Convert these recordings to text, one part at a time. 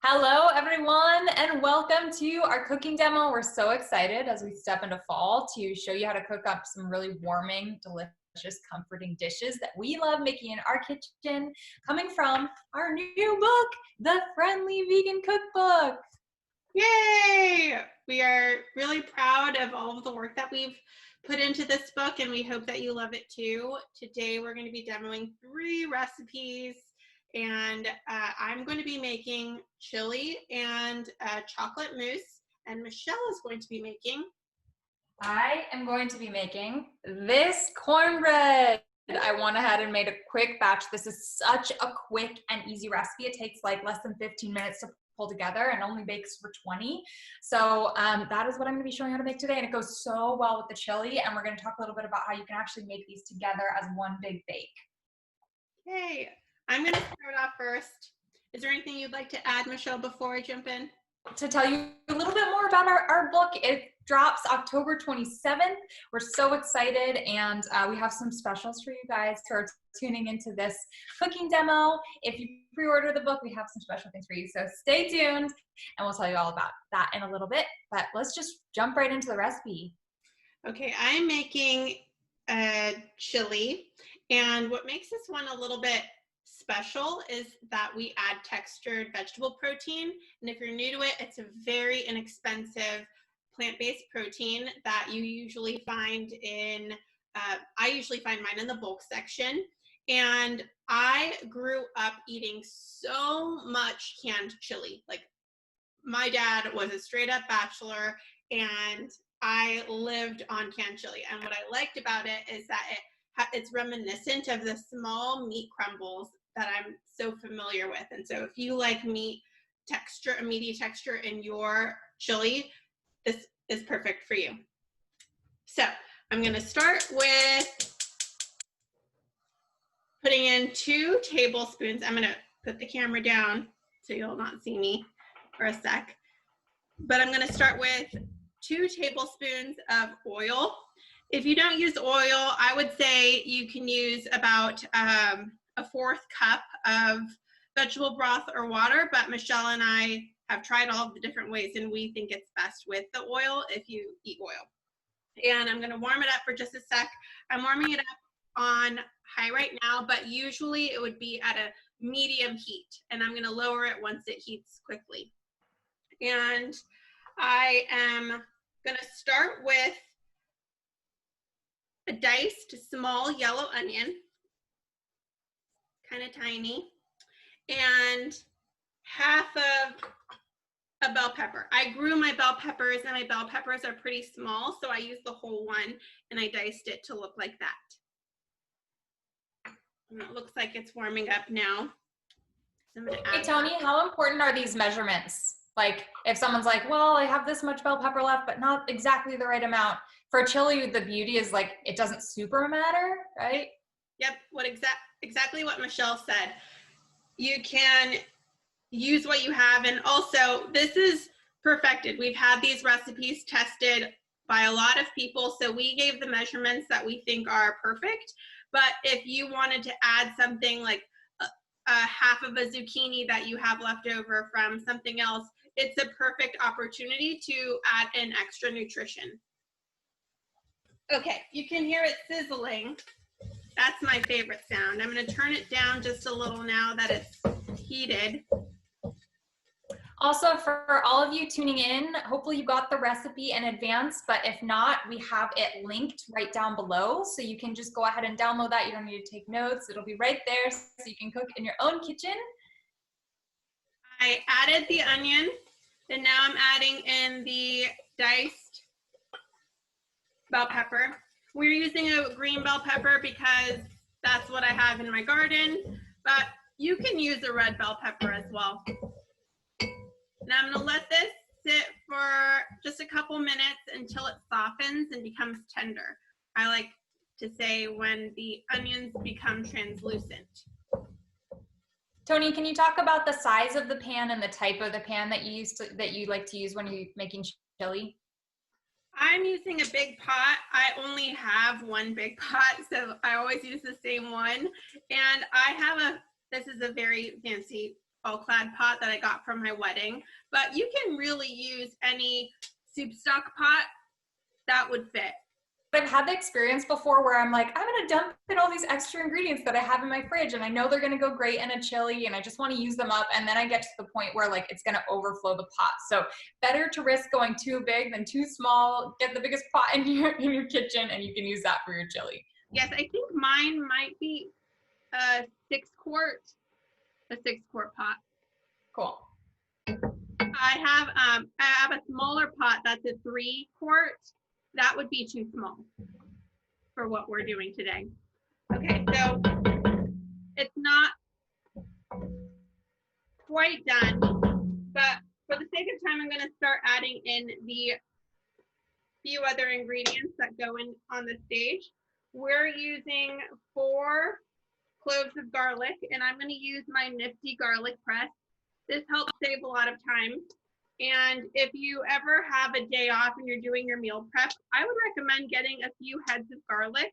Hello everyone and welcome to our cooking demo. We're so excited as we step into fall to show you how to cook up some really warming, delicious, comforting dishes that we love making in our kitchen, coming from our new book, The Friendly Vegan Cookbook. Yay! We are really proud of all of the work that we've put into this book, and we hope that you love it too. Today we're going to be demoing 3 recipes, and I'm going to be making chili and chocolate mousse, and Michelle is going to be making... I am going to be making this cornbread. I went ahead and made a quick batch. This is such a quick and easy recipe. It takes like less than 15 minutes to pull together and only bakes for 20. So that is what I'm going to be showing you how to make today, and it goes so well with the chili, and we're going to talk a little bit about how you can actually make these together as one big bake. Hey, I'm going to start off first. Is there anything you'd like to add, Michelle, before I jump in? To tell you a little bit more about our book, it drops October 27th. We're so excited, and we have some specials for you guys who are tuning into this cooking demo. If you pre-order the book, we have some special things for you, so stay tuned, and we'll tell you all about that in a little bit, but let's just jump right into the recipe. Okay, I'm making chili, and what makes this one a little bit special is that we add textured vegetable protein, and if you're new to it, it's a very inexpensive plant-based protein that you usually find in, I usually find mine in the bulk section, and I grew up eating so much canned chili. Like, my dad was a straight-up bachelor, and I lived on canned chili, and what I liked about it is that it's reminiscent of the small meat crumbles that I'm so familiar with. And so if you like meat texture, a meaty texture in your chili, this is perfect for you. So I'm going to start with putting in 2 tablespoons. I'm going to put the camera down so you'll not see me for a sec. But I'm going to start with 2 tablespoons of oil. If you don't use oil, I would say you can use about a 1/4 cup of vegetable broth or water, but Michelle and I have tried all of the different ways, and we think it's best with the oil if you eat oil. And I'm going to warm it up for just a sec. I'm warming it up on high right now, but usually it would be at a medium heat, and I'm going to lower it once it heats quickly. And I am going to start with a diced small yellow onion, kind of tiny, and half of a bell pepper. I grew my bell peppers, and my bell peppers are pretty small, so I used the whole one, and I diced it to look like that. And it looks like it's warming up now. So Hey Tony, how important are these measurements? Like, if someone's like, well, I have this much bell pepper left, but not exactly the right amount. For chili, the beauty is like, it doesn't super matter, right? Yep, exactly what Michelle said. You can use what you have, and also this is perfected. We've had these recipes tested by a lot of people, so we gave the measurements that we think are perfect. But if you wanted to add something like a half of a zucchini that you have left over from something else, it's a perfect opportunity to add in extra nutrition. Okay, you can hear it sizzling. That's my favorite sound. I'm going to turn it down just a little now that it's heated. Also, for all of you tuning in, hopefully you got the recipe in advance, but if not, we have it linked right down below, so you can just go ahead and download that. You don't need to take notes. It'll be right there so you can cook in your own kitchen. I added the onion, and now I'm adding in the diced bell pepper. We're using a green bell pepper because that's what I have in my garden, but you can use a red bell pepper as well. Now I'm going to let this sit for just a couple minutes until it softens and becomes tender. I like to say when the onions become translucent. Tony, can you talk about the size of the pan and the type of the pan that you like to use when you're making chili? I'm using a big pot. I only have one big pot, so I always use the same one. And I have this is a very fancy all-clad pot that I got from my wedding, but you can really use any soup stock pot that would fit. I've had the experience before where I'm like, I'm gonna dump in all these extra ingredients that I have in my fridge and I know they're gonna go great in a chili and I just wanna use them up, and then I get to the point where like it's gonna overflow the pot. So better to risk going too big than too small. Get the biggest pot in your kitchen and you can use that for your chili. Yes, I think mine might be a 6-quart pot. Cool. I have a smaller pot that's a 3-quart. That would be too small for what we're doing today. Okay, so it's not quite done, but for the sake of time, I'm gonna start adding in the few other ingredients that go in on the stage. We're using 4 cloves of garlic, and I'm gonna use my nifty garlic press. This helps save a lot of time. And if you ever have a day off and you're doing your meal prep, I would recommend getting a few heads of garlic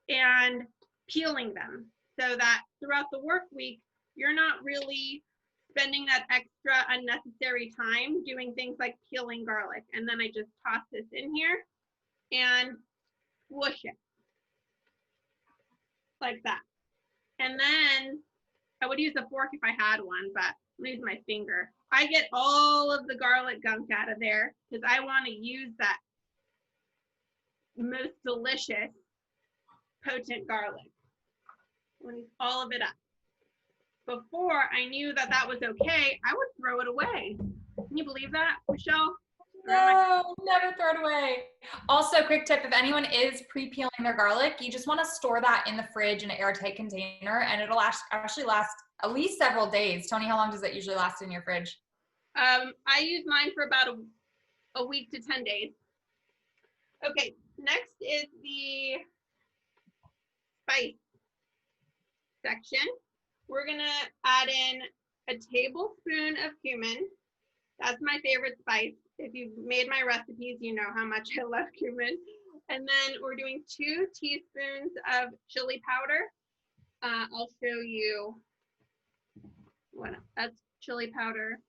and peeling them so that throughout the work week, you're not really spending that extra unnecessary time doing things like peeling garlic. And then I just toss this in here and whoosh it like that. And then I would use a fork if I had one, but I'm gonna use my finger. I get all of the garlic gunk out of there because I want to use that most delicious, potent garlic. I'm gonna use all of it up. Before I knew that that was okay, I would throw it away. Can you believe that, Michelle? No, never throw it away. Also, quick tip, if anyone is pre-peeling their garlic, you just want to store that in the fridge in an airtight container and it'll actually last at least several days. Tony, how long does that usually last in your fridge? I use mine for about a week to 10 days. Okay, next is the spice section. We're gonna add in a tablespoon of cumin. That's my favorite spice. If you've made my recipes, you know how much I love cumin. And then we're doing 2 teaspoons of chili powder. I'll show you what that's chili powder.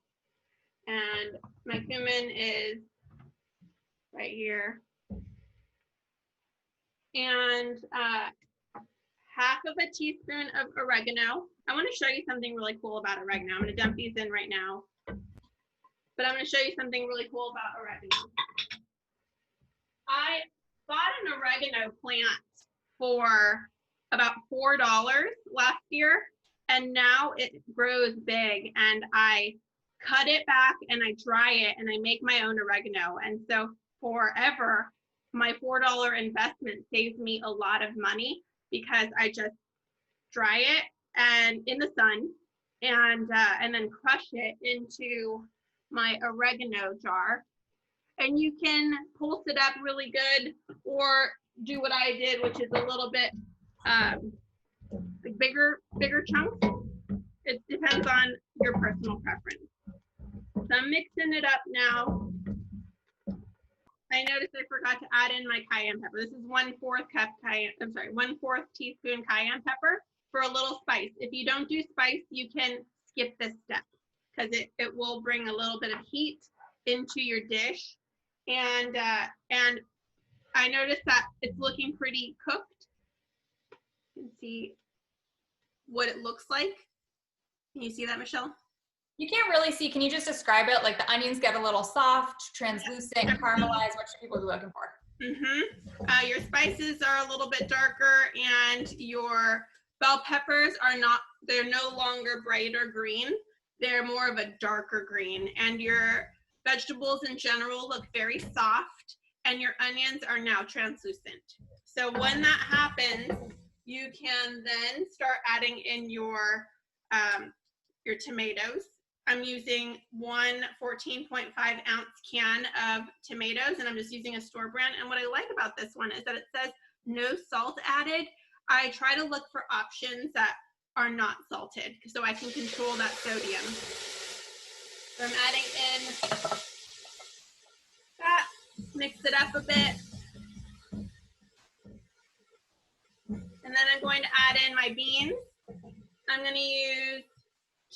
And my cumin is right here. And half of a teaspoon of oregano. I want to show you something really cool about oregano. I'm going to dump these in right now. But I'm going to show you something really cool about oregano. I bought an oregano plant for about $4 last year, and now it grows big, and I cut it back and I dry it and I make my own oregano. And so forever, my $4 investment saves me a lot of money because I just dry it and in the sun and then crush it into my oregano jar. And you can pulse it up really good or do what I did, which is a little bit bigger chunks. It depends on your personal preference. So I'm mixing it up now. I noticed I forgot to add in my cayenne pepper. This is 1/4 cup cayenne, I'm sorry, 1/4 teaspoon cayenne pepper for a little spice. If you don't do spice, you can skip this step because it will bring a little bit of heat into your dish. And I noticed that it's looking pretty cooked. You can see what it looks like. Can you see that, Michelle? You can't really see. Can you just describe it? Like the onions get a little soft, translucent, caramelized. What should people be looking for? Mm-hmm. Your spices are a little bit darker, and your bell peppers are not, they're no longer bright or green. They're more of a darker green. And your vegetables in general look very soft, and your onions are now translucent. So when that happens, you can then start adding in your tomatoes. I'm using one 14.5 ounce can of tomatoes, and I'm just using a store brand. And what I like about this one is that it says no salt added. I try to look for options that are not salted so I can control that sodium. So I'm adding in that, mix it up a bit. And then I'm going to add in my beans. I'm going to use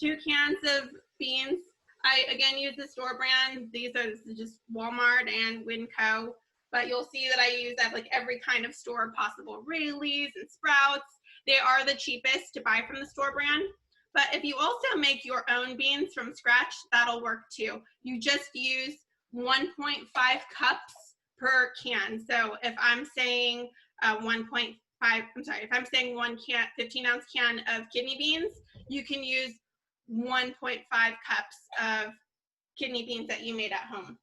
2 cans of beans. I, again, use the store brand. These are just Walmart and Winco. But you'll see that I have like every kind of store possible. Rayleigh's and Sprouts. They are the cheapest to buy from the store brand. But if you also make your own beans from scratch, that'll work too. You just use 1.5 cups per can. So if I'm saying 1.5, if I'm saying 15-ounce can of kidney beans, you can use 1.5 cups of kidney beans that you made at home.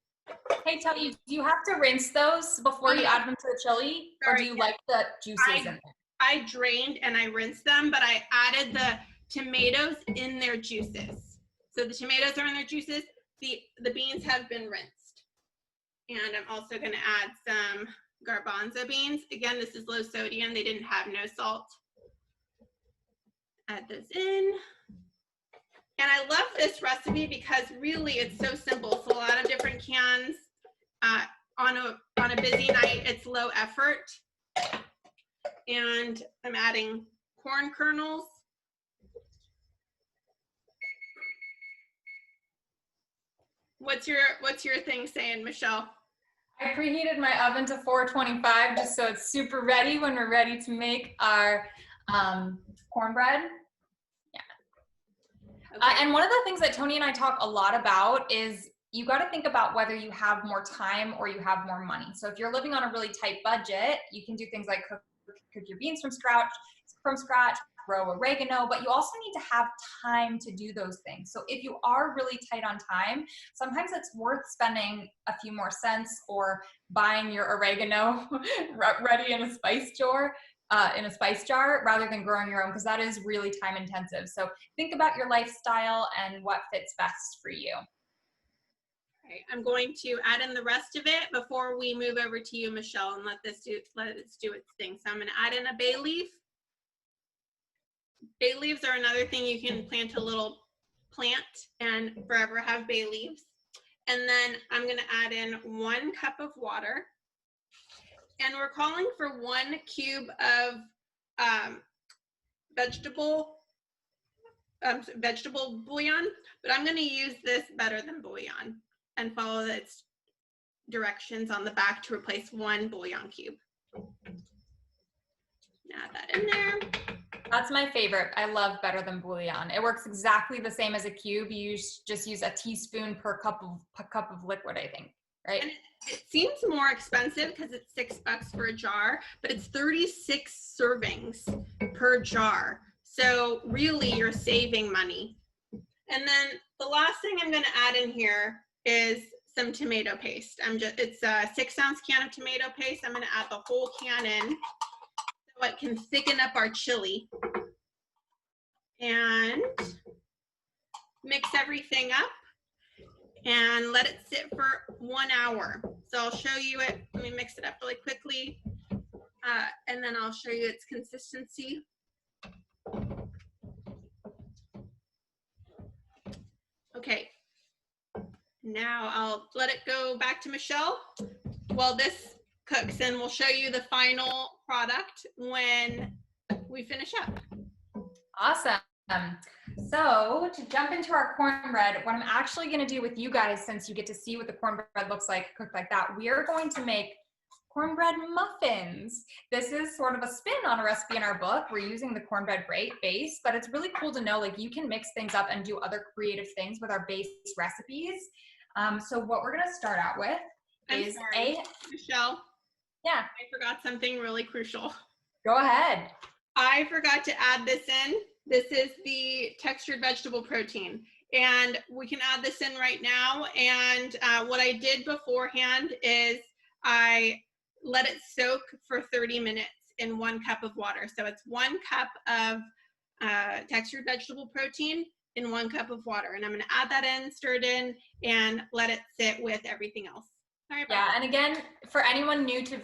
Hey, Tony, do you have to rinse those before you add them to the chili? Or do you like the juices in there? I drained and I rinsed them, but I added the tomatoes in their juices. So the tomatoes are in their juices. The beans have been rinsed. And I'm also going to add some garbanzo beans. Again, this is low sodium. They didn't have no salt. Add those in. And I love this recipe because really it's so simple. It's a lot of different cans. On a busy night, it's low effort. And I'm adding corn kernels. What's your thing saying, Michelle? I preheated my oven to 425 just so it's super ready when we're ready to make our cornbread. Yeah. Okay. And one of the things that Tony and I talk a lot about is you got to think about whether you have more time or you have more money. So if you're living on a really tight budget, you can do things like cook your beans from scratch, grow oregano, but you also need to have time to do those things. So if you are really tight on time, sometimes it's worth spending a few more cents or buying your oregano ready in a spice jar. Rather than growing your own, because that is really time intensive. So think about your lifestyle and what fits best for you. Okay, I'm going to add in the rest of it before we move over to you, Michelle, and let it do its thing. So I'm going to add in a bay leaf. Bay leaves are another thing you can plant a little plant and forever have bay leaves. And then I'm going to add in 1 cup of water. And we're calling for 1 cube of vegetable bouillon, but I'm going to use this better than bouillon and follow its directions on the back to replace 1 bouillon cube. Add that in there. That's my favorite. I love better than bouillon. It works exactly the same as a cube. You just use a teaspoon per cup of liquid, I think, right? And it seems more expensive because it's $6 for a jar, but it's 36 servings per jar. So really you're saving money. And then the last thing I'm going to add in here is some tomato paste. It's a 6-ounce can of tomato paste. I'm going to add the whole can in so it can thicken up our chili. And mix everything up and let it sit for 1 hour. So I'll show you it. Let me mix it up really quickly. And then I'll show you its consistency. Okay. Now I'll let it go back to Michelle while this cooks, and we'll show you the final product when we finish up. Awesome. So to jump into our cornbread, what I'm actually going to do with you guys, since you get to see what the cornbread looks like cooked like that, we are going to make cornbread muffins. This is sort of a spin on a recipe in our book. We're using the cornbread base, but it's really cool to know like you can mix things up and do other creative things with our base recipes. So what we're going to start out with is Michelle. Yeah. I forgot something really crucial. Go ahead. I forgot to add this in. This is the textured vegetable protein, and we can add this in right now. And what I did beforehand is I let it soak for 30 minutes in 1 cup of water. So it's 1 cup of textured vegetable protein in 1 cup of water. And I'm going to add that in, stir it in, and let it sit with everything else. Yeah, and again, for anyone new to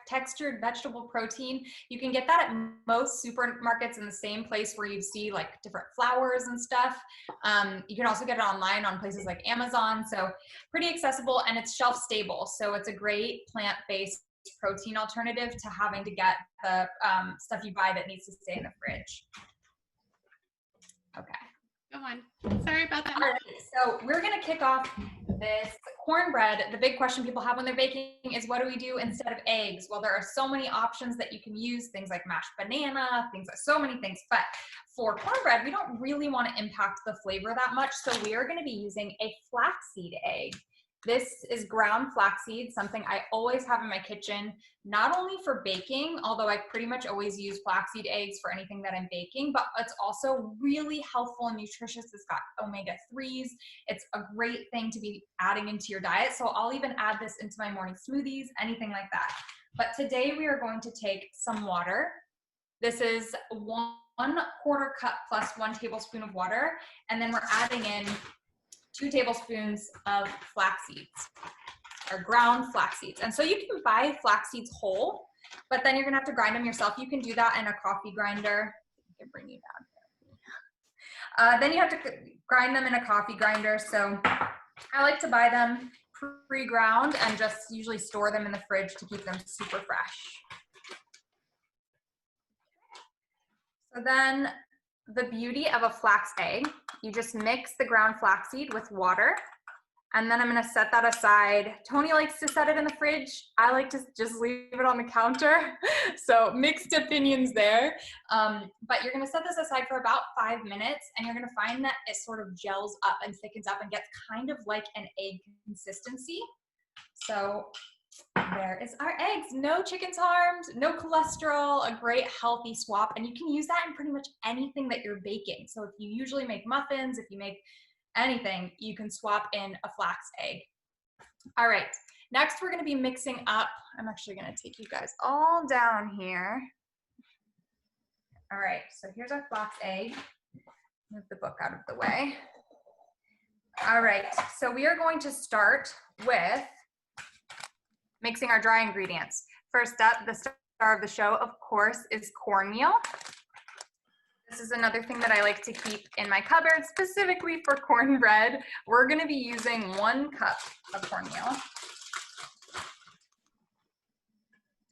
textured vegetable protein, you can get that at most supermarkets in the same place where you see like different flours and stuff. You can also get it online on places like Amazon, so pretty accessible, and it's shelf stable. So it's a great plant-based protein alternative to having to get the stuff you buy that needs to stay in the fridge. Okay. Go on. Sorry about that. All right, so we're gonna kick off this cornbread. The big question people have when they're baking is, what do we do instead of eggs? Well, there are so many options that you can use, things like mashed banana, things like so many things. But for cornbread, we don't really want to impact the flavor that much. So we are going to be using a flaxseed egg. This is ground flaxseed, something I always have in my kitchen, not only for baking, although I pretty much always use flaxseed eggs for anything that I'm baking, but it's also really healthful and nutritious. It's got omega-3s. It's a great thing to be adding into your diet. So I'll even add this into my morning smoothies, anything like that. But today we are going to take some water. This is 1/4 cup plus 1 tablespoon of water. And then we're adding in 2 tablespoons of flax seeds, or ground flax seeds. And so you can buy flax seeds whole, but then you're gonna have to grind them yourself. You can do that in a coffee grinder. I can bring you down. Then you have to grind them in a coffee grinder. So I like to buy them pre-ground and just usually store them in the fridge to keep them super fresh. So then the beauty of a flax egg, you just mix the ground flaxseed with water, and then I'm gonna set that aside. Tony likes to set it in the fridge. I like to just leave it on the counter. So mixed opinions there. But you're gonna set this aside for about 5 minutes, and you're gonna find that it sort of gels up and thickens up and gets kind of like an egg consistency. So there is our eggs. No chickens harmed, no cholesterol, a great healthy swap. And you can use that in pretty much anything that you're baking. So if you usually make muffins, if you make anything, you can swap in a flax egg. All right, next we're gonna be mixing up, I'm actually gonna take you guys all down here. All right, so here's our flax egg. Move the book out of the way. All right, so we are going to start with mixing our dry ingredients. First up, the star of the show, of course, is cornmeal. This is another thing that I like to keep in my cupboard, specifically for cornbread. We're gonna be using 1 cup of cornmeal.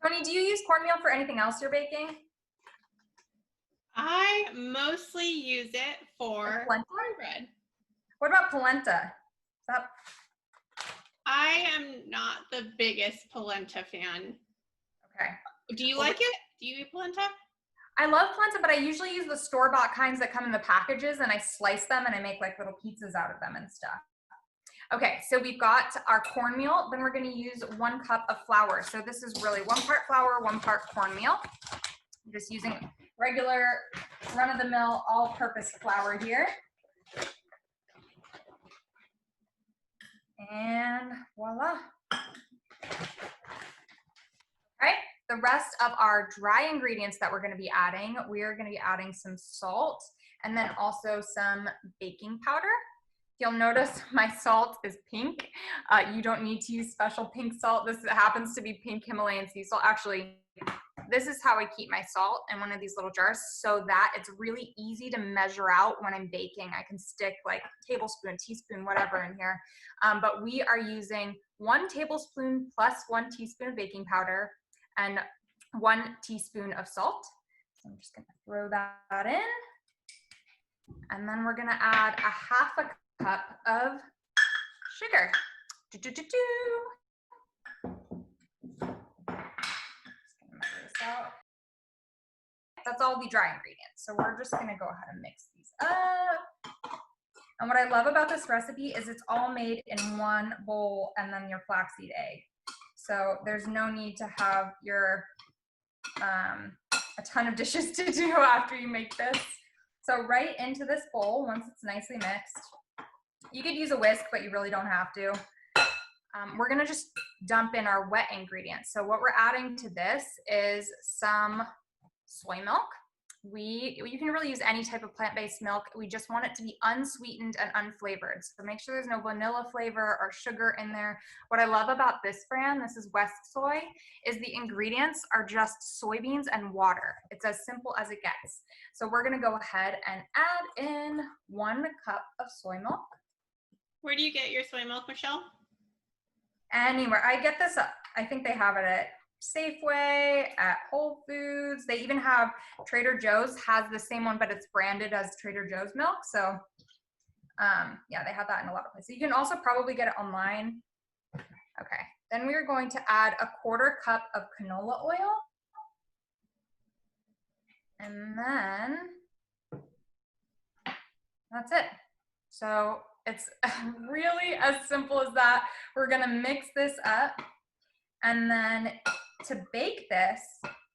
Tony, do you use cornmeal for anything else you're baking? I mostly use it for cornbread. What about polenta? Is that I am not the biggest polenta fan. okay? Do you like it? Do you eat polenta? I love polenta, but I usually use the store-bought kinds that come in the packages, and I slice them and I make like little pizzas out of them and stuff. Okay, so we've got our cornmeal. Then we're going to use 1 cup of flour. So this is really 1 part flour, 1 part cornmeal. I'm just using regular run-of-the-mill all-purpose flour here. And voila. All right, the rest of our dry ingredients that we're going to be adding, we are going to be adding some salt and then also some baking powder. You'll notice my salt is pink. You don't need to use special pink salt. This happens to be pink Himalayan sea salt. Actually, this is how I keep my salt in one of these little jars so that it's really easy to measure out when I'm baking. I can stick like tablespoon, teaspoon, whatever in here. But we are using 1 tablespoon plus 1 teaspoon of baking powder and 1 teaspoon of salt. So I'm just gonna throw that in. And then we're gonna add a 1/2 cup of sugar. That's all the dry ingredients. So we're just gonna go ahead and mix these up. And what I love about this recipe is it's all made in 1 bowl and then your flaxseed egg. So there's no need to have your a ton of dishes to do after you make this. So right into this bowl, once it's nicely mixed, you could use a whisk, but you really don't have to. We're gonna just dump in our wet ingredients. So what we're adding to this is some soy milk. You can really use any type of plant-based milk. We just want it to be unsweetened and unflavored. So make sure there's no vanilla flavor or sugar in there. What I love about this brand, this is West Soy, is the ingredients are just soybeans and water. It's as simple as it gets. So we're gonna go ahead and add in 1 cup of soy milk. Where do you get your soy milk, Michelle? Anywhere. I get this, I think they have it at Safeway, at Whole Foods. They even have Trader Joe's has the same one, but it's branded as Trader Joe's milk. So Yeah, they have that in a lot of places. You can also probably get it online. Okay, then we're going to add a 1/4 cup of canola oil. And then that's it. So it's really as simple as that. We're gonna mix this up. And then to bake this,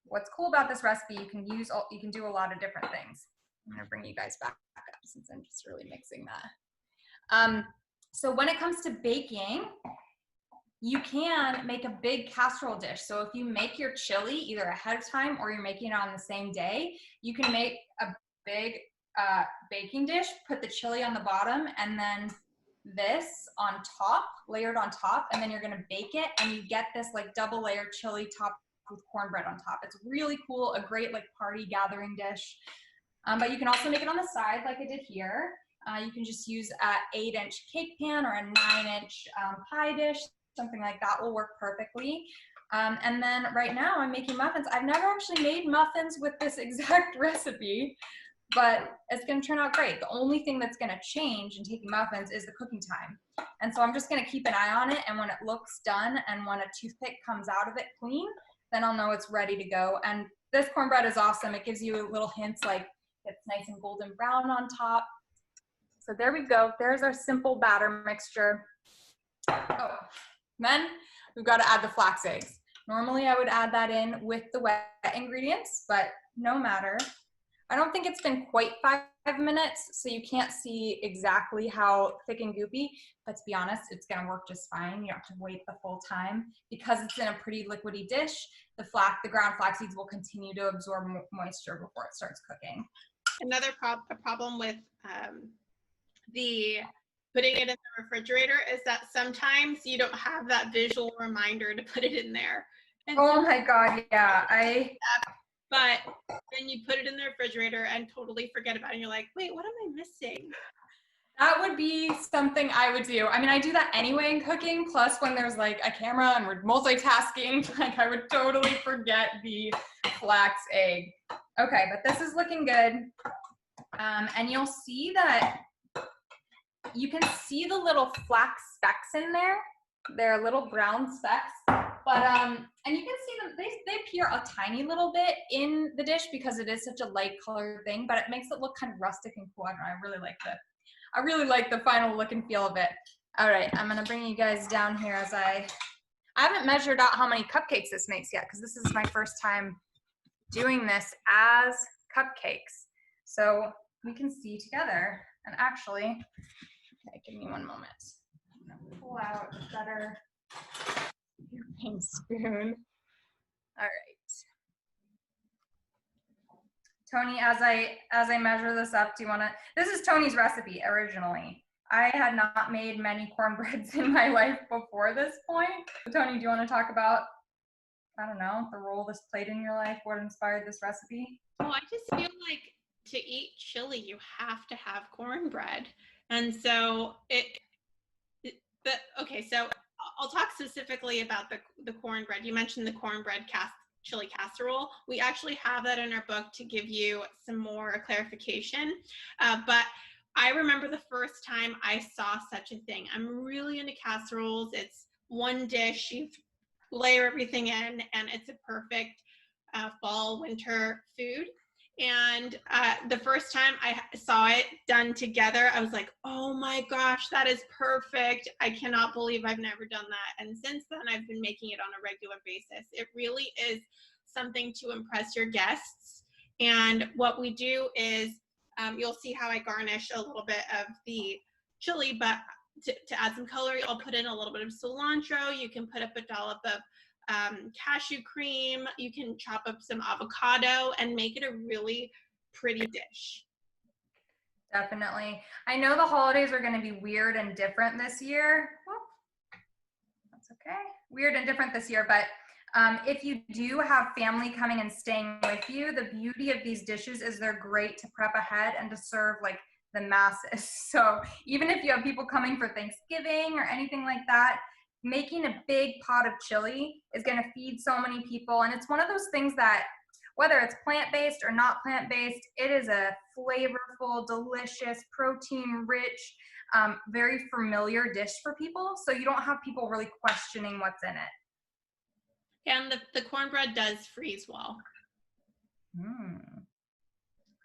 what's cool about this recipe, you can do a lot of different things. I'm gonna bring you guys back up since I'm just really mixing that. So when it comes to baking, you can make a big casserole dish. So if you make your chili either ahead of time or you're making it on the same day, you can make a big baking dish, put the chili on the bottom, and then this on top, layered on top, and then you're gonna bake it, and you get this like double layered chili topped with cornbread on top. It's really cool, a great like party gathering dish. But you can also make it on the side like I did here. You can just use an 8-inch cake pan or a 9-inch pie dish. Something like that will work perfectly. And then right now I'm making muffins. I've never actually made muffins with this exact recipe, but it's gonna turn out great. The only thing that's gonna change in taking muffins is the cooking time. And so I'm just gonna keep an eye on it, and when it looks done and when a toothpick comes out of it clean, then I'll know it's ready to go. And this cornbread is awesome. It gives you little hints like it's nice and golden brown on top. So there we go. There's our simple batter mixture. Oh, then we've got to add the flax eggs. Normally I would add that in with the wet ingredients, but no matter. I don't think it's been quite 5 minutes, so you can't see exactly how thick and goopy, but to be honest, it's gonna work just fine. You don't have to wait the full time. Because it's in a pretty liquidy dish, the ground flax seeds will continue to absorb moisture before it starts cooking. Another problem with the putting it in the refrigerator is that sometimes you don't have that visual reminder to put it in there. And oh my God, yeah. But then you put it in the refrigerator and totally forget about it. And you're like, wait, what am I missing? That would be something I would do. I mean, I do that anyway in cooking. Plus, when there's like a camera and we're multitasking, like I would totally forget the flax egg. Okay, but this is looking good. And you'll see that you can see the little flax specks in there. They're little brown specks. But, and you can see them, they appear a tiny little bit in the dish because it is such a light colored thing, but it makes it look kind of rustic and cool. I don't know, I really like the final look and feel of it. All right, I'm gonna bring you guys down here as I haven't measured out how many cupcakes this makes yet because this is my first time doing this as cupcakes. So we can see together. And actually, okay, give me one moment. I'm gonna pull out a better spoon. All right. Tony, as I measure this up, do you want to, this is Tony's recipe originally. I had not made many cornbreads in my life before this point. Tony, do you want to talk about, I don't know, the role this played in your life? What inspired this recipe? Oh, I just feel like to eat chili, you have to have cornbread. And so okay, so I'll talk specifically about the cornbread. You mentioned the cornbread chili casserole. We actually have that in our book to give you some more clarification. But I remember the first time I saw such a thing. I'm really into casseroles. It's one dish, you layer everything in, and it's a perfect fall, winter food. And the first time I saw it done together, I was like, oh my gosh, that is perfect. I cannot believe I've never done that. And since then, I've been making it on a regular basis. It really is something to impress your guests. And what we do is, you'll see how I garnish a little bit of the chili, but to add some color, I'll put in a little bit of cilantro. You can put up a dollop of cashew cream. You can chop up some avocado and make it a really pretty dish. Definitely. I know the holidays are going to be weird and different this year. Well, that's okay. Weird and different this year, but if you do have family coming and staying with you, the beauty of these dishes is they're great to prep ahead and to serve like the masses. So even if you have people coming for Thanksgiving or anything like that, making a big pot of chili is going to feed so many people. And it's one of those things that whether it's plant-based or not plant-based, it is a flavorful, delicious, protein-rich, very familiar dish for people. So you don't have people really questioning what's in it. And the cornbread does freeze well.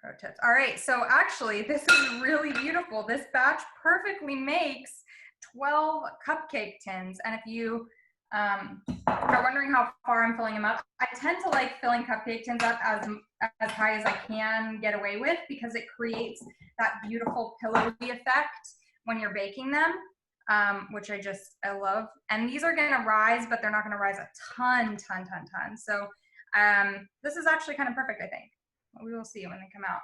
Pro tips. All right, so actually this is really beautiful. This batch perfectly makes 12 cupcake tins. And if you are wondering how far I'm filling them up, I tend to like filling cupcake tins up as high as I can get away with, because it creates that beautiful pillowy effect when you're baking them, which I love. And these are gonna rise, but they're not gonna rise a ton. So this is actually kind of perfect, I think. We will see when they come out.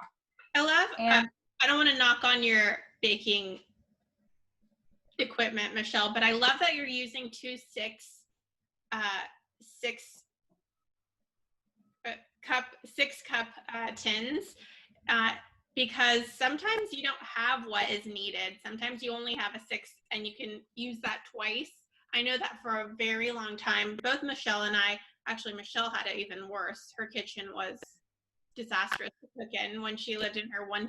I love, I don't want to knock on your baking equipment, Michelle, but I love that you're using two six cup tins, because sometimes you don't have what is needed. Sometimes you only have a 6 and you can use that twice. I know that for a very long time, both Michelle and I, actually Michelle had it even worse. Her kitchen was disastrous to cook in when she lived in her one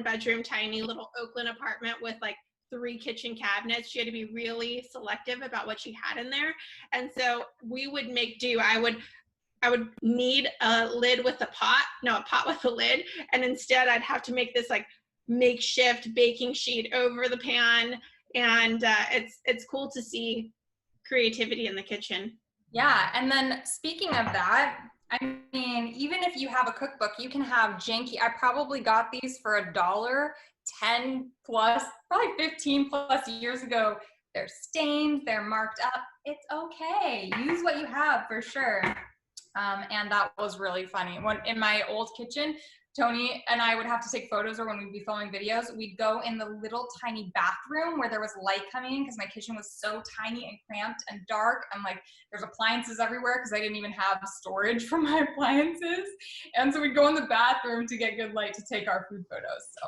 bedroom tiny little Oakland apartment with like 3 kitchen cabinets. She had to be really selective about what she had in there. And so we would make do. I would need a lid with a pot with a lid. And instead I'd have to make this like makeshift baking sheet over the pan. And it's cool to see creativity in the kitchen. Yeah, and then speaking of that, I mean, even if you have a cookbook, you can have janky. I probably got these for $1, 10 plus, probably 15 plus years ago. They're stained, they're marked up. It's okay. Use what you have for sure. And that was really funny. When in my old kitchen, Tony and I would have to take photos, or when we'd be filming videos, we'd go in the little tiny bathroom where there was light coming in, because my kitchen was so tiny and cramped and dark. And like, there's appliances everywhere because I didn't even have storage for my appliances. And so we'd go in the bathroom to get good light to take our food photos. So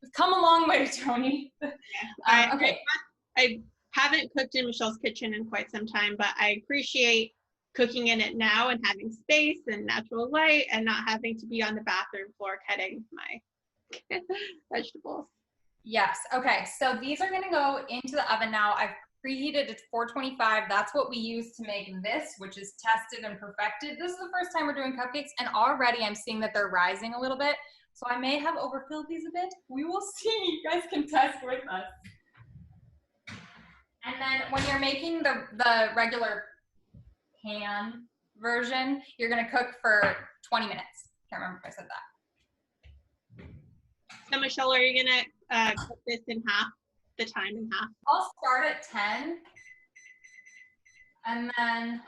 we've come a long way, Tony. Okay. I haven't cooked in Michelle's kitchen in quite some time, but I appreciate cooking in it now and having space and natural light and not having to be on the bathroom floor cutting my vegetables. Yes. Okay. So these are going to go into the oven now. I've preheated it to 425. That's what we use to make this, which is tested and perfected. This is the first time we're doing cupcakes, and already I'm seeing that they're rising a little bit. So I may have overfilled these a bit. We will see. You guys can test with us. And then when you're making the regular pan version, you're going to cook for 20 minutes. Can't remember if I said that. So Michelle, are you going to cut this in half, the time in half? I'll start at 10. And then,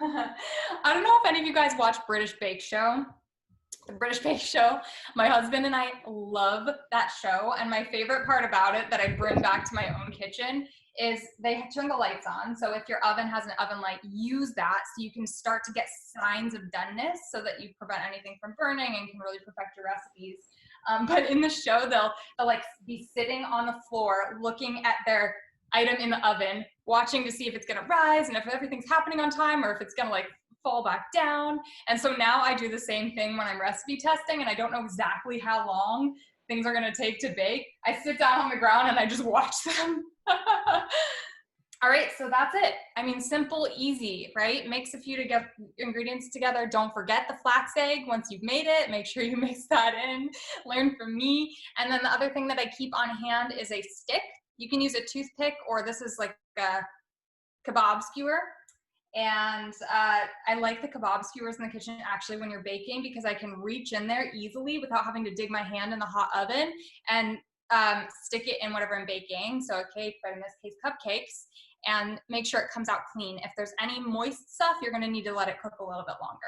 I don't know if any of you guys watch British Bake Show. The British Bake Show. My husband and I love that show. And my favorite part about it that I bring back to my own kitchen is they turn the lights on. So if your oven has an oven light, use that so you can start to get signs of doneness so that you prevent anything from burning and can really perfect your recipes. But in the show, they'll like be sitting on the floor looking at their item in the oven, watching to see if it's gonna rise and if everything's happening on time or if it's gonna like fall back down. And so now I do the same thing when I'm recipe testing and I don't know exactly how long things are gonna take to bake. I sit down on the ground and I just watch them. All right, so that's it. I mean, simple, easy, right? Mix a few ingredients together. Don't forget the flax egg. Once you've made it, make sure you mix that in. Learn from me. And then the other thing that I keep on hand is a stick. You can use a toothpick, or this is like a kebab skewer. And I like the kebab skewers in the kitchen actually when you're baking, because I can reach in there easily without having to dig my hand in the hot oven and stick it in whatever I'm baking. So a cake, but in this case, cupcakes, and make sure it comes out clean. If there's any moist stuff, you're gonna need to let it cook a little bit longer.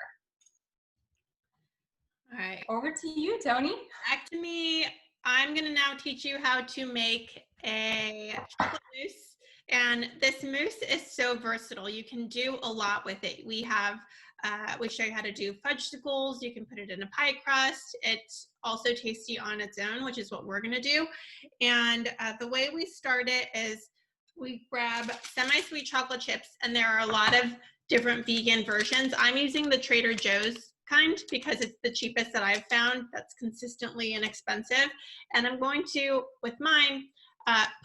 All right. Over to you, Tony. Back to me. I'm gonna now teach you how to make a chocolate mousse. And this mousse is so versatile. You can do a lot with it. We show you how to do fudgesicles. You can put it in a pie crust. It's also tasty on its own, which is what we're gonna do. And the way we start it is we grab semi-sweet chocolate chips, and there are a lot of different vegan versions. I'm using the Trader Joe's kind because it's the cheapest that I've found that's consistently inexpensive. And I'm going to, with mine,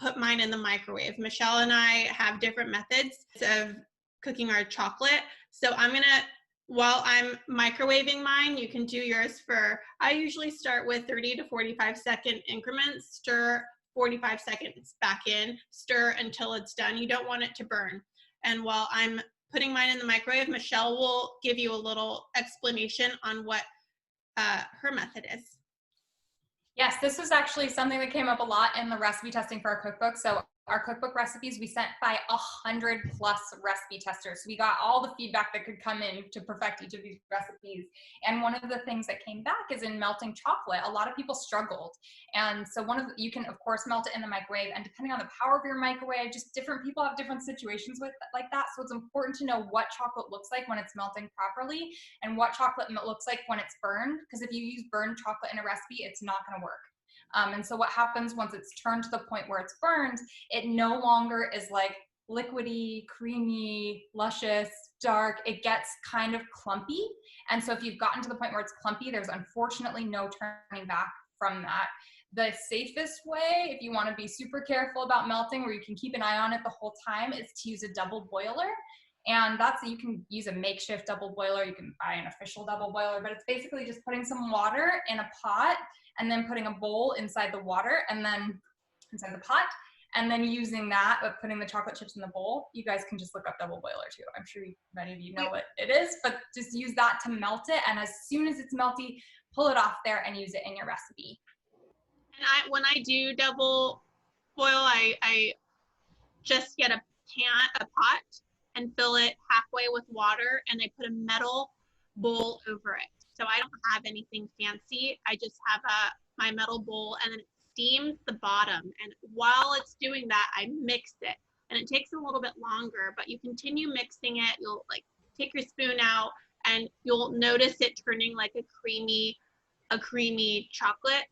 put mine in the microwave. Michelle and I have different methods of cooking our chocolate. So I'm gonna, while I'm microwaving mine, you can do yours for, I usually start with 30 to 45-second increments, stir 45 seconds back in, stir until it's done. You don't want it to burn. And while I'm putting mine in the microwave, Michelle will give you a little explanation on what her method is. Yes, this was actually something that came up a lot in the recipe testing for our cookbook. So our cookbook recipes, we sent by 100+ recipe testers. We got all the feedback that could come in to perfect each of these recipes. And one of the things that came back is in melting chocolate. A lot of people struggled. And so you can of course melt it in the microwave, and depending on the power of your microwave, just different people have different situations with like that. So it's important to know what chocolate looks like when it's melting properly and what chocolate looks like when it's burned. Because if you use burned chocolate in a recipe, it's not going to work. And so what happens once it's turned to the point where it's burned, it no longer is like liquidy, creamy, luscious, dark. It gets kind of clumpy. And so if you've gotten to the point where it's clumpy, there's unfortunately no turning back from that. The safest way, if you want to be super careful about melting, where you can keep an eye on it the whole time, is to use a double boiler. And you can use a makeshift double boiler. You can buy an official double boiler, but it's basically just putting some water in a pot and then putting a bowl inside the water and then inside the pot, and then using that, but putting the chocolate chips in the bowl. You guys can just look up double boiler too. I'm sure many of you know what it is, but just use that to melt it. And as soon as it's melty, pull it off there and use it in your recipe. And when I do double boil, I just get a pot, and fill it halfway with water, and I put a metal bowl over it. So I don't have anything fancy. I just have my metal bowl, and then it steams the bottom. And while it's doing that, I mix it. And it takes a little bit longer, but you continue mixing it. You'll like take your spoon out, and you'll notice it turning like a creamy chocolate.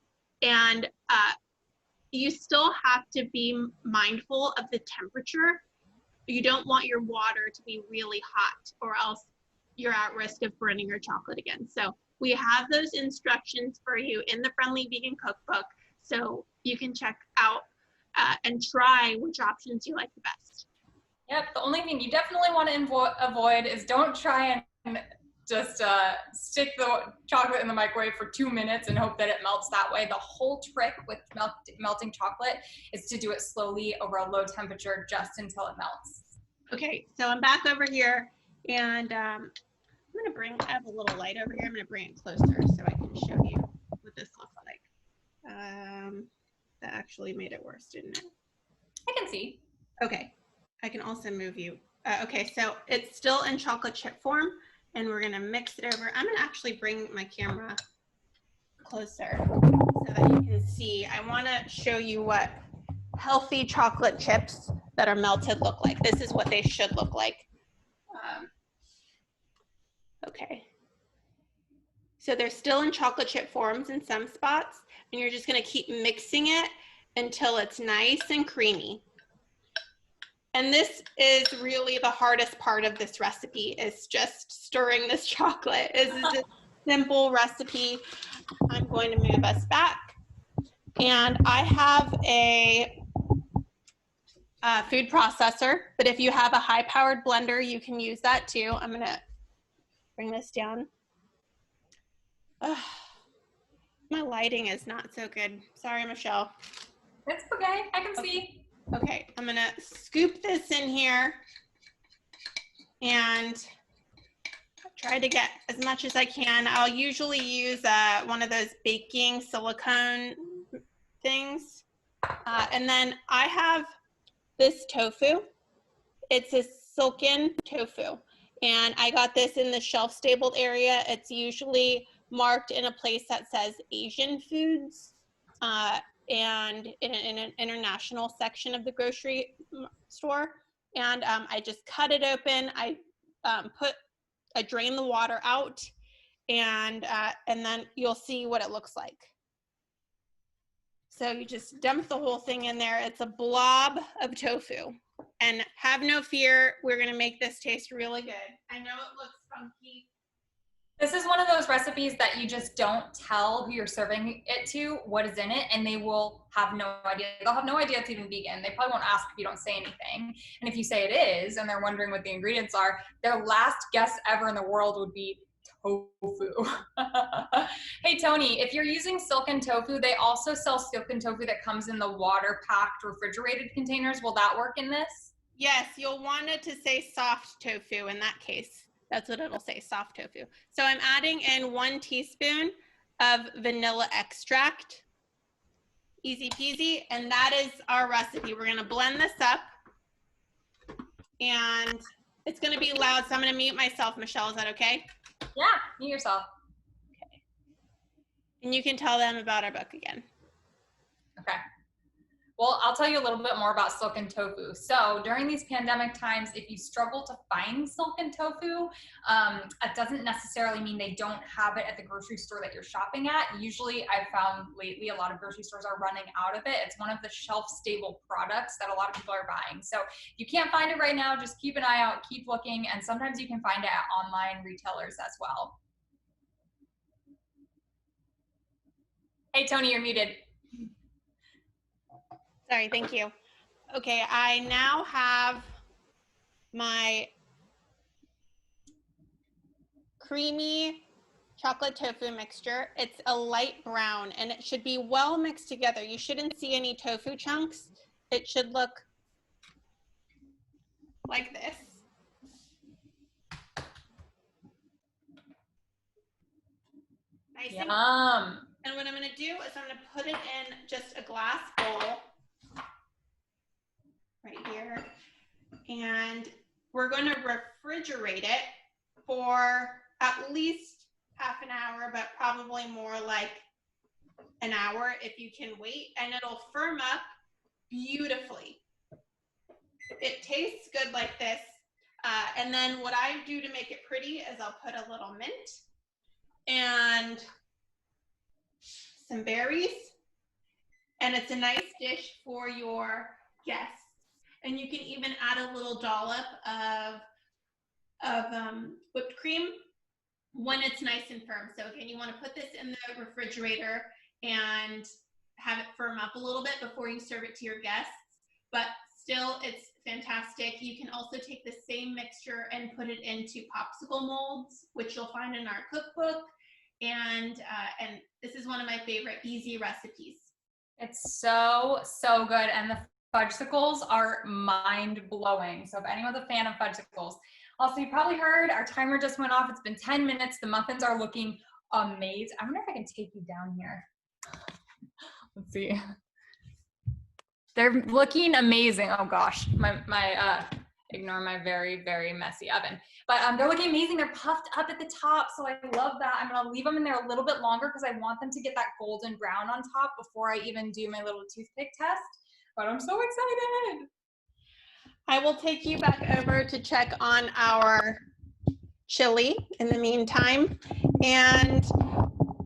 And you still have to be mindful of the temperature. You don't want your water to be really hot, or else you're at risk of burning your chocolate again. So we have those instructions for you in the Friendly Vegan Cookbook, so you can check out and try which options you like the best. Yep, the only thing you definitely want to avoid is don't try and just stick the chocolate in the microwave for 2 minutes and hope that it melts that way. The whole trick with melting chocolate is to do it slowly over a low temperature just until it melts. Okay, so I'm back over here, and I'm gonna I have a little light over here. I'm gonna bring it closer so I can show you what this looks like. That actually made it worse, didn't it? I can see. Okay, I can also move you. Okay, so it's still in chocolate chip form, and we're gonna mix it over. I'm gonna actually bring my camera closer so that you can see. I wanna show you what healthy chocolate chips that are melted look like. This is what they should look like. Okay. So they're still in chocolate chip forms in some spots, and you're just gonna keep mixing it until it's nice and creamy. And this is really the hardest part of this recipe, is just stirring this chocolate. This is a simple recipe. I'm going to move us back. And I have a food processor, but if you have a high-powered blender, you can use that too. I'm gonna bring this down. My lighting is not so good. Sorry, Michelle. It's okay, I can see. Okay, I'm gonna scoop this in here and try to get as much as I can. I'll usually use one of those baking silicone things. And then I have this tofu. It's a silken tofu. And I got this in the shelf-stabled area. It's usually marked in a place that says Asian foods and in an international section of the grocery store. And I just cut it open. I drain the water out, and then you'll see what it looks like. So you just dump the whole thing in there. It's a blob of tofu. And have no fear, we're gonna make this taste really good. I know it looks funky. This is one of those recipes that you just don't tell who you're serving it to what is in it, and they will have no idea. They'll have no idea it's even vegan. They probably won't ask if you don't say anything. And if you say it is, and they're wondering what the ingredients are, their last guess ever in the world would be tofu. Hey, Tony, if you're using silken tofu, they also sell silken tofu that comes in the water-packed refrigerated containers. Will that work in this? Yes, you'll want it to say soft tofu in that case. That's what it'll say, soft tofu. So I'm adding in 1 teaspoon of vanilla extract. Easy peasy. And that is our recipe. We're going to blend this up. And it's going to be loud, so I'm going to mute myself. Michelle, is that okay? Yeah, mute yourself. Okay. And you can tell them about our book again. Okay. Well, I'll tell you a little bit more about silken tofu. So during these pandemic times, if you struggle to find silken tofu, it doesn't necessarily mean they don't have it at the grocery store that you're shopping at. Usually I've found lately a lot of grocery stores are running out of it. It's one of the shelf-stable products that a lot of people are buying. So if you can't find it right now, just keep an eye out, keep looking, and sometimes you can find it at online retailers as well. Hey, Tony, you're muted. Sorry, thank you. Okay, I now have my creamy chocolate tofu mixture. It's a light brown and it should be well mixed together. You shouldn't see any tofu chunks. It should look like this. Nice. Yum. And what I'm going to do is I'm going to put it in just a glass bowl right here. And we're going to refrigerate it for at least half an hour, but probably more like an hour if you can wait. And it'll firm up beautifully. It tastes good like this. And then what I do to make it pretty is I'll put a little mint and some berries, and it's a nice dish for your guests. And you can even add a little dollop of whipped cream when it's nice and firm. So again, you want to put this in the refrigerator and have it firm up a little bit before you serve it to your guests, but still it's fantastic. You can also take the same mixture and put it into popsicle molds, which you'll find in our cookbook. And this is one of my favorite easy recipes. It's so, so good. And the fudgesicles are mind-blowing. So if anyone's a fan of fudgesicles. Also, you probably heard our timer just went off. It's been 10 minutes. The muffins are looking amazing. I wonder if I can take you down here. Let's see. They're looking amazing. Oh gosh, ignore my very, very messy oven. But they're looking amazing. They're puffed up at the top, so I love that. I'm gonna leave them in there a little bit longer because I want them to get that golden brown on top before I even do my little toothpick test. But I'm so excited. I will take you back over to check on our chili in the meantime. And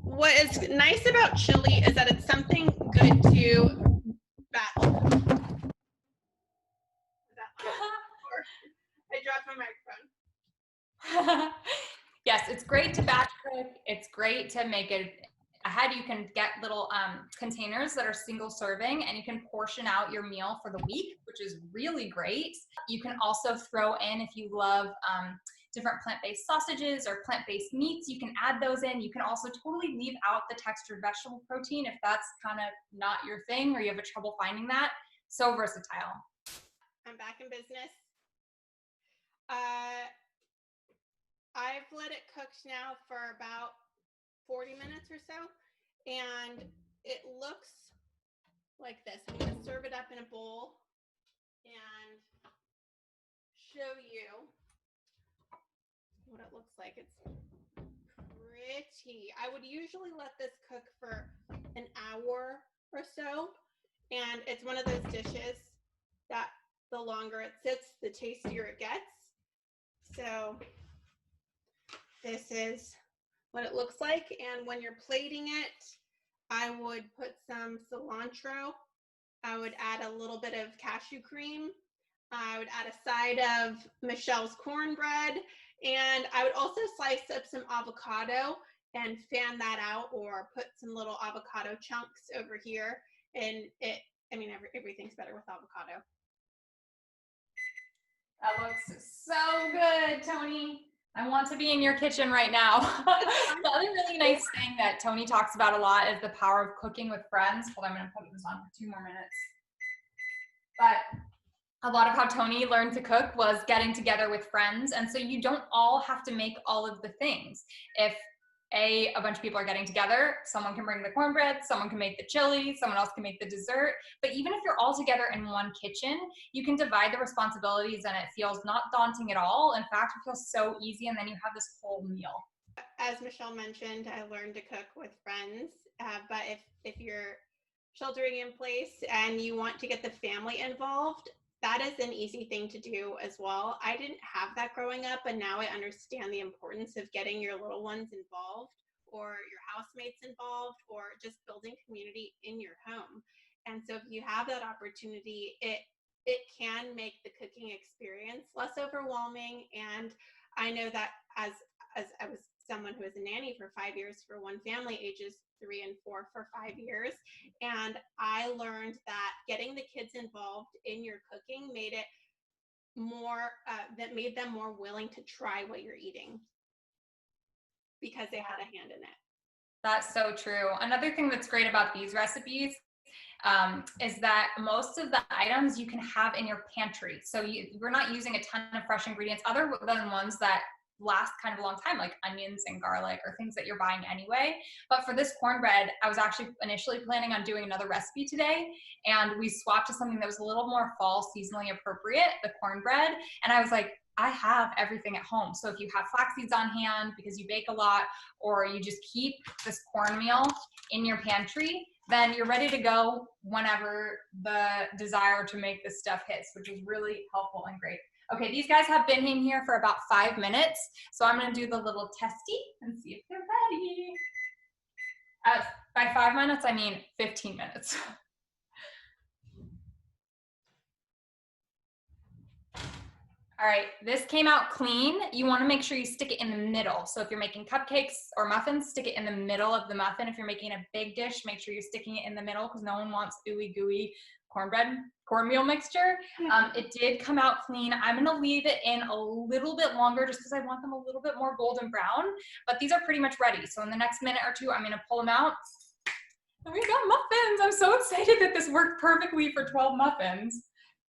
what is nice about chili is that it's something good to battle. I dropped my microphone. Yes, it's great to batch cook. It's great to make it ahead. You can get little containers that are single serving, and you can portion out your meal for the week, which is really great. You can also throw in, if you love different plant-based sausages or plant-based meats, you can add those in. You can also totally leave out the textured vegetable protein if that's kind of not your thing or you have a trouble finding that. So versatile. I'm back in business. I've let it cook now for about 40 minutes or so, and it looks like this. I'm going to serve it up in a bowl and show you what it looks like. It's pretty. I would usually let this cook for an hour or so, and it's one of those dishes that the longer it sits, the tastier it gets. So this is what it looks like. And when you're plating it, I would put some cilantro. I would add a little bit of cashew cream. I would add a side of Michelle's cornbread And I would also slice up some avocado and fan that out, or put some little avocado chunks over here. And everything's better with avocado. That looks so good, Tony. I want to be in your kitchen right now. The other really nice thing that Tony talks about a lot is the power of cooking with friends. Hold on, I'm going to put this on for 2 more minutes. But a lot of how Tony learned to cook was getting together with friends. And so you don't all have to make all of the things. If a bunch of people are getting together, someone can bring the cornbread, someone can make the chili, someone else can make the dessert. But even if you're all together in one kitchen, you can divide the responsibilities and it feels not daunting at all. In fact, it feels so easy, and then you have this whole meal. As Michelle mentioned, I learned to cook with friends, but if you're sheltering in place and you want to get the family involved, that is an easy thing to do as well. I didn't have that growing up, and now I understand the importance of getting your little ones involved, or your housemates involved, or just building community in your home. And so if you have that opportunity, it can make the cooking experience less overwhelming. And I know that as I was someone who was a nanny for 5 years for one family, ages 3 and 4 for 5 years. And I learned that getting the kids involved in your cooking made it more, that made them more willing to try what you're eating, because they had a hand in it. That's so true. Another thing that's great about these recipes is that most of the items you can have in your pantry. So we're not using a ton of fresh ingredients other than ones that last kind of a long time, like onions and garlic, or things that you're buying anyway. But for this cornbread, I was actually initially planning on doing another recipe today, and we swapped to something that was a little more fall seasonally appropriate, the cornbread. And I was like, I have everything at home. So if you have flax seeds on hand because you bake a lot, or you just keep this cornmeal in your pantry, then you're ready to go whenever the desire to make this stuff hits, which is really helpful and great. Okay, these guys have been in here for about 5 minutes, so I'm gonna do the little testy and see if they're ready. By 5 minutes, I mean 15 minutes. All right, this came out clean. You wanna make sure you stick it in the middle. So if you're making cupcakes or muffins, stick it in the middle of the muffin. If you're making a big dish, make sure you're sticking it in the middle, because no one wants ooey gooey cornmeal mixture. It did come out clean. I'm gonna leave it in a little bit longer just because I want them a little bit more golden brown, but these are pretty much ready. So in the next minute or two, I'm gonna pull them out. And we got muffins. I'm so excited that this worked perfectly for 12 muffins.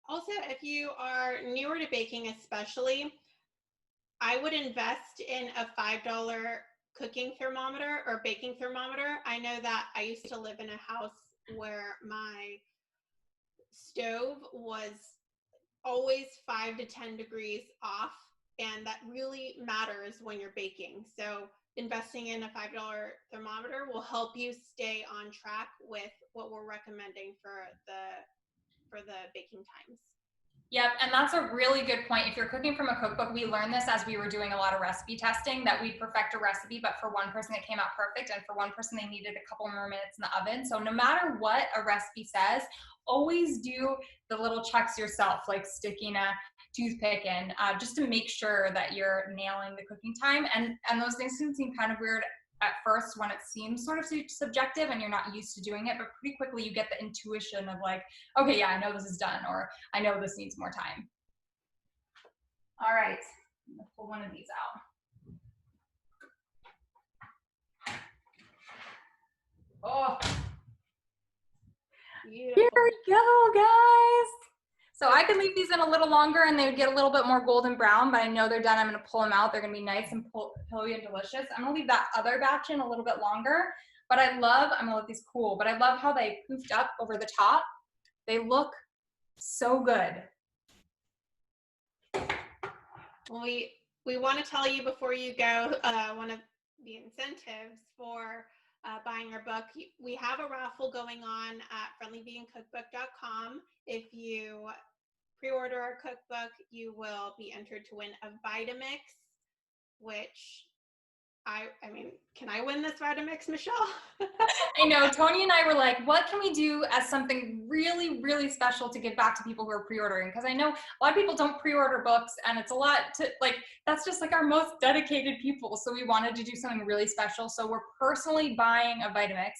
Also, if you are newer to baking especially, I would invest in a $5 cooking thermometer or baking thermometer. I know that I used to live in a house where my stove was always 5 to 10 degrees off, and that really matters when you're baking. So investing in a $5 thermometer will help you stay on track with what we're recommending for the baking times. Yep, and that's a really good point. If you're cooking from a cookbook, we learned this as we were doing a lot of recipe testing, that we'd perfect a recipe, but for one person it came out perfect, and for one person they needed a couple more minutes in the oven. So no matter what a recipe says, always do the little checks yourself, like sticking a toothpick in, just to make sure that you're nailing the cooking time. And those things can seem kind of weird at first when it seems sort of subjective and you're not used to doing it, but pretty quickly you get the intuition of like, okay, yeah, I know this is done, or I know this needs more time. All right, I'm gonna pull one of these out. Oh, beautiful. Here we go, guys. So I could leave these in a little longer and they would get a little bit more golden brown, but I know they're done. I'm gonna pull them out. They're gonna be nice and pillowy and delicious. I'm gonna leave that other batch in a little bit longer, but I'm gonna let these cool, but I love how they poofed up over the top. They look so good. Well, we want to tell you before you go, one of the incentives for buying our book, we have a raffle going on at friendlyvegancookbook.com. If you pre-order our cookbook, you will be entered to win a Vitamix, which I mean, can I win this Vitamix, Michelle? I know, Tony and I were like, what can we do as something really, really special to give back to people who are pre-ordering? Because I know a lot of people don't pre-order books, and it's a lot to, like, that's just like our most dedicated people. So we wanted to do something really special. So we're personally buying a Vitamix.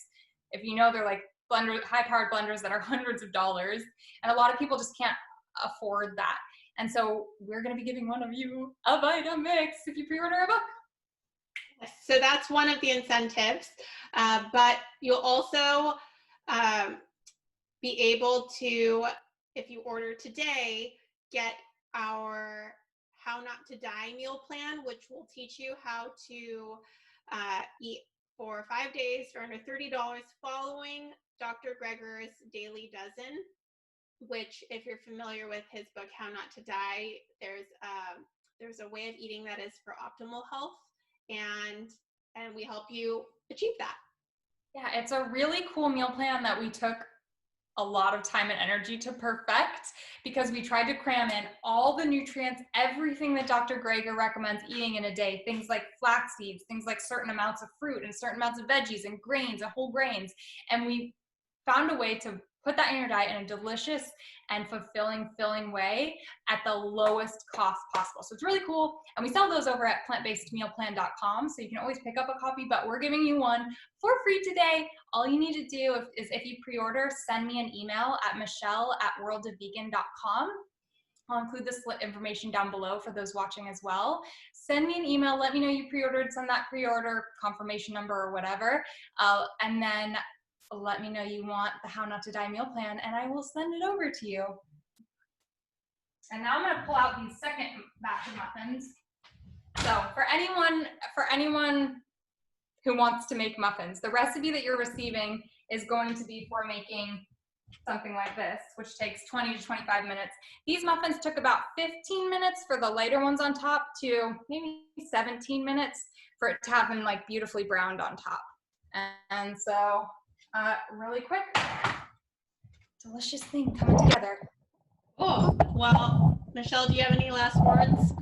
If you know, they're like high-powered blenders that are hundreds of dollars, and a lot of people just can't afford that. And so we're going to be giving one of you a Vitamix if you pre-order a book. So that's one of the incentives, but you'll also be able to, if you order today, get our How Not to Die meal plan, which will teach you how to eat for 5 days for under $30 following Dr. Greger's Daily Dozen, which, if you're familiar with his book, How Not to Die, there's a way of eating that is for optimal health, and we help you achieve that. Yeah, it's a really cool meal plan that we took a lot of time and energy to perfect, because we tried to cram in all the nutrients, everything that Dr. Greger recommends eating in a day, things like flax seeds, things like certain amounts of fruit and certain amounts of veggies and grains and whole grains. And we found a way to put that in your diet in a delicious and filling way at the lowest cost possible. So it's really cool. And we sell those over at plantbasedmealplan.com. So you can always pick up a copy, but we're giving you one for free today. All you need to do is if you pre-order, send me an email at michelle@worldofvegan.com. I'll include this information down below for those watching as well. Send me an email, let me know you pre-ordered, send that pre-order confirmation number or whatever. And then let me know you want the How Not to Die meal plan, and I will send it over to you. And now I'm gonna pull out the second batch of muffins. So for anyone who wants to make muffins, the recipe that you're receiving is going to be for making something like this, which takes 20 to 25 minutes. These muffins took about 15 minutes for the lighter ones on top to maybe 17 minutes for it to have them like beautifully browned on top. And so really quick, delicious thing coming together. Oh, well, Michelle, do you have any last words?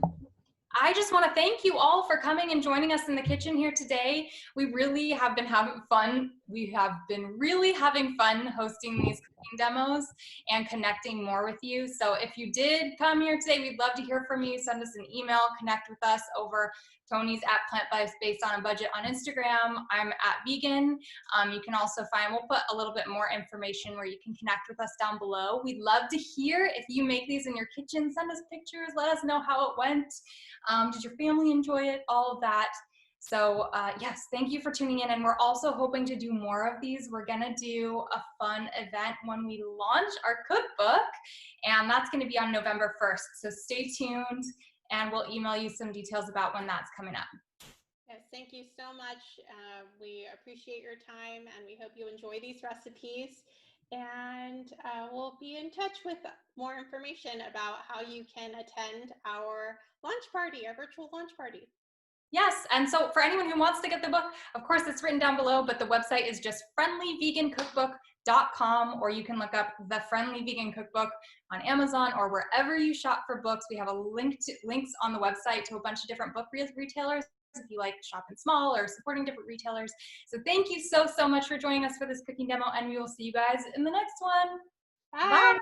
I just want to thank you all for coming and joining us in the kitchen here today. We really have been having fun. We have been really having fun hosting these cooking demos and connecting more with you. So if you did come here today, we'd love to hear from you. Send us an email, connect with us over Tony's at Based on a Budget on Instagram. I'm at Vegan. You can also find, we'll put a little bit more information where you can connect with us down below. We'd love to hear if you make these in your kitchen. Send us pictures, let us know how it went. Did your family enjoy it? All of that. So yes, thank you for tuning in. And we're also hoping to do more of these. We're gonna do a fun event when we launch our cookbook, and that's gonna be on November 1st. So stay tuned, and we'll email you some details about when that's coming up. Yes, thank you so much. We appreciate your time, and we hope you enjoy these recipes. And we'll be in touch with more information about how you can attend our launch party, our virtual launch party. Yes, and so for anyone who wants to get the book, of course it's written down below, but the website is just friendlyvegancookbook.com, or you can look up the Friendly Vegan Cookbook on Amazon or wherever you shop for books. We have a links on the website to a bunch of different book retailers if you like shopping small or supporting different retailers. So thank you so much for joining us for this cooking demo, and we will see you guys in the next one. Bye. Bye.